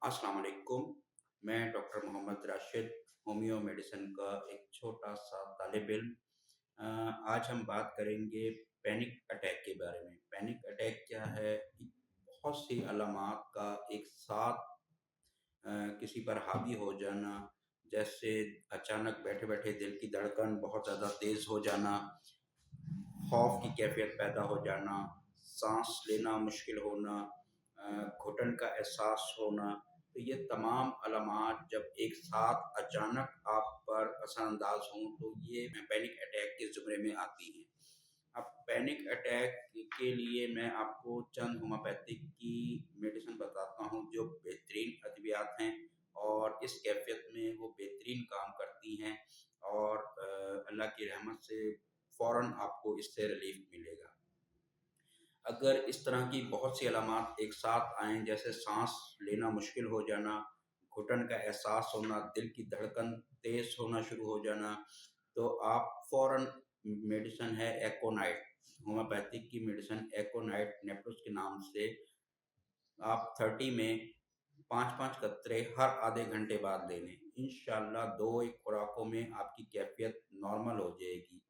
अस्सलाम वालेकुम। मैं doctor Mohammad Rashid, homeo medicine का एक छोटा-सा तालिब इल्म। आज हम बात करेंगे पैनिक अटैक के बारे में। पैनिक अटैक क्या है? कि बहुत सी अलामात का एक साथ किसी पर हावी हो जाना, जैसे अचानक बैठे-बैठे दिल की धड़कन बहुत ज़्यादा तेज़ हो जाना, खौफ की कैफ़ियत पैदा हो जाना, साँस लेना मुश्किल होना, घुटन का एहसास होना। तो ये तमाम अलामात जब एक साथ अचानक आप पर असरअंदाज़ हों, तो ये पैनिक अटैक के ज़ुमरे में आती हैं। अब पैनिक अटैक के लिए मैं आपको चंद होम्योपैथिक की मेडिसिन बताता हूँ, जो बेहतरीन अद्वियात हैं और इस कैफ़ियत में वो बेहतरीन काम करती हैं और अल्लाह की रहमत से फ़ौरन आपको इससे रिलीफ़ मिलेगा। अगर इस तरह की बहुत सी अलामात एक साथ आएँ, जैसे साँस लेना मुश्किल हो जाना, घुटन का एहसास होना, दिल की धड़कन तेज़ होना शुरू हो जाना, तो आप फ़ौरन मेडिसिन है एकोनाइट, होम्योपैथिक की मेडिसिन एकोनाइट नेप्रोज़ के नाम से आप 30 में 5-5 कतरे हर आधे घंटे बाद ले लें। इंशाअल्लाह 2-1 खुराकों में आपकी कैफ़ियत नॉर्मल हो जाएगी।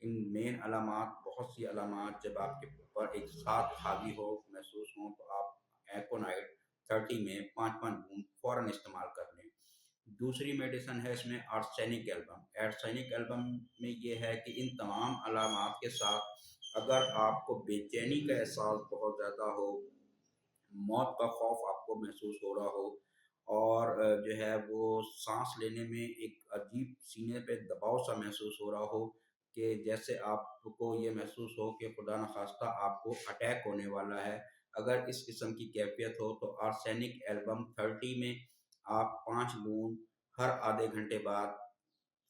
इन मेन अलामात, बहुत सी अलामात जब आपके ऊपर एक साथ हावी हो महसूस हों, तो आप एकोनाइट 30 में 5-5 बूंद फ़ौरन इस्तेमाल कर लें। दूसरी मेडिसिन है इसमें आर्सेनिक एल्बम। आर्सेनिक एल्बम में ये है कि इन तमाम अलामात के साथ अगर आपको बेचैनी का एहसास बहुत ज़्यादा हो, मौत का खौफ आपको महसूस हो रहा हो और जो है वो साँस लेने में एक अजीब सीने पे दबाव सा महसूस हो रहा हो, कि जैसे आपको ये महसूस हो कि खुदा न ख़ास्ता आपको अटैक होने वाला है। अगर इस किस्म की कैफ़ियत हो, तो आर्सेनिक एल्बम 30 में आप 5 बूंद हर आधे घंटे बाद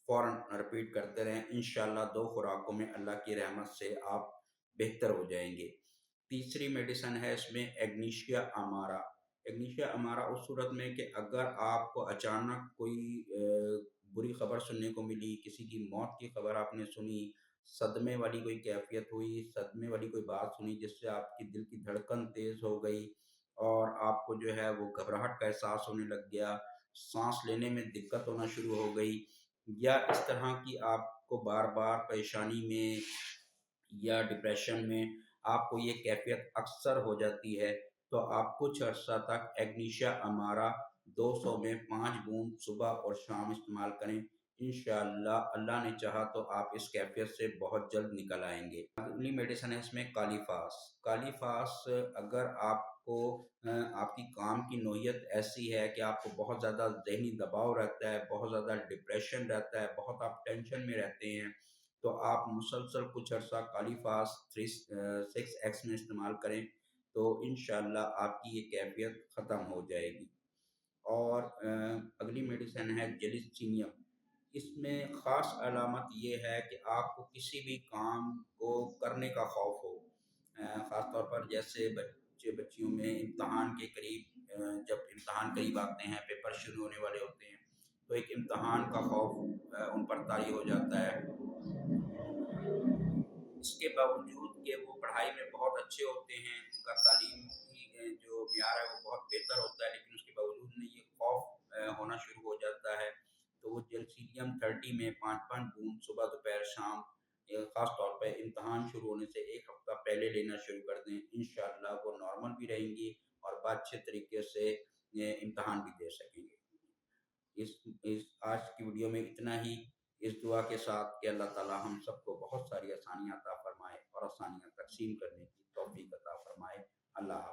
फ़ौरन रिपीट करते रहें। इंशाअल्लाह 2 खुराकों में अल्लाह की रहमत से आप बेहतर हो जाएँगे। तीसरी मेडिसिन है इसमें एग्नीशिया अमारा। एग्नीशिया अमारा उस सूरत में कि अगर आपको अचानक कोई बुरी खबर सुनने को मिली, किसी की मौत की खबर आपने सुनी, सदमे वाली कोई कैफ़ियत हुई, सदमे वाली कोई बात सुनी जिससे आपकी दिल की धड़कन तेज़ हो गई और आपको जो है वो घबराहट का एहसास होने लग गया, साँस लेने में दिक्कत होना शुरू हो गई, या इस तरह की आपको बार-बार परेशानी में या डिप्रेशन में आपको ये कैफ़ियत अक्सर हो जाती है, तो आप कुछ अर्सा तक एग्नीशिया अमारा 200 में 5 बूंद सुबह और शाम इस्तेमाल करें। इंशाअल्लाह अल्लाह ने चाहा तो आप इस कैफ़ियत से बहुत जल्द निकल आएँगे। अगली मेडिसिन है इसमें कालीफ़ास। कालीफ़ास अगर आपको आपकी काम की नोयत ऐसी है कि आपको बहुत ज़्यादा ज़हनी दबाव रहता है, बहुत ज़्यादा डिप्रेशन रहता है, बहुत आप टेंशन में रहते हैं, तो आप मुसलसल कुछ अर्सा कालीफ़ास 6x में इस्तेमाल करें, तो इंशाअल्लाह आपकी ये कैफ़ियत ख़त्म हो जाएगी। और अगली मेडिसिन है जेलिसिनियम। इसमें ख़ास अलामत ये है कि आपको किसी भी काम को करने का खौफ हो, ख़ास तौर पर जैसे बच्चे-बच्चियों में इम्तिहान के करीब, जब इम्तिहान करीब आते हैं, पेपर शुरू होने वाले होते हैं, तो एक इम्तिहान का खौफ उन पर तारी हो जाता है। इसके बावजूद कि वो पढ़ाई में बहुत अच्छे होते हैं, उनका तालीम की जो म्यार है वो बहुत बेहतर होता है, लेकिन उसके बावजूद में ये खौफ होना शुरू हो जाता है। तो वो जलसीलियम 30 में 5-5 बूंद सुबह, दोपहर, शाम, ख़ास तौर पे इम्तिहान शुरू होने से 1 हफ़्ता पहले लेना शुरू कर दें। इंशाअल्लाह वो नॉर्मल भी रहेंगी और वो अच्छे तरीके से ये इम्तिहान भी दे सकेंगे। इस आज की वीडियो में इतना ही, इस दुआ के साथ कि अल्लाह ताला हम सबको बहुत सारी आसानियाँ अता फ़रमाए और आसानियाँ तक़सीम करने की तौफ़ीक़ अता फ़रमाए। अल्लाह हाफ़िज़।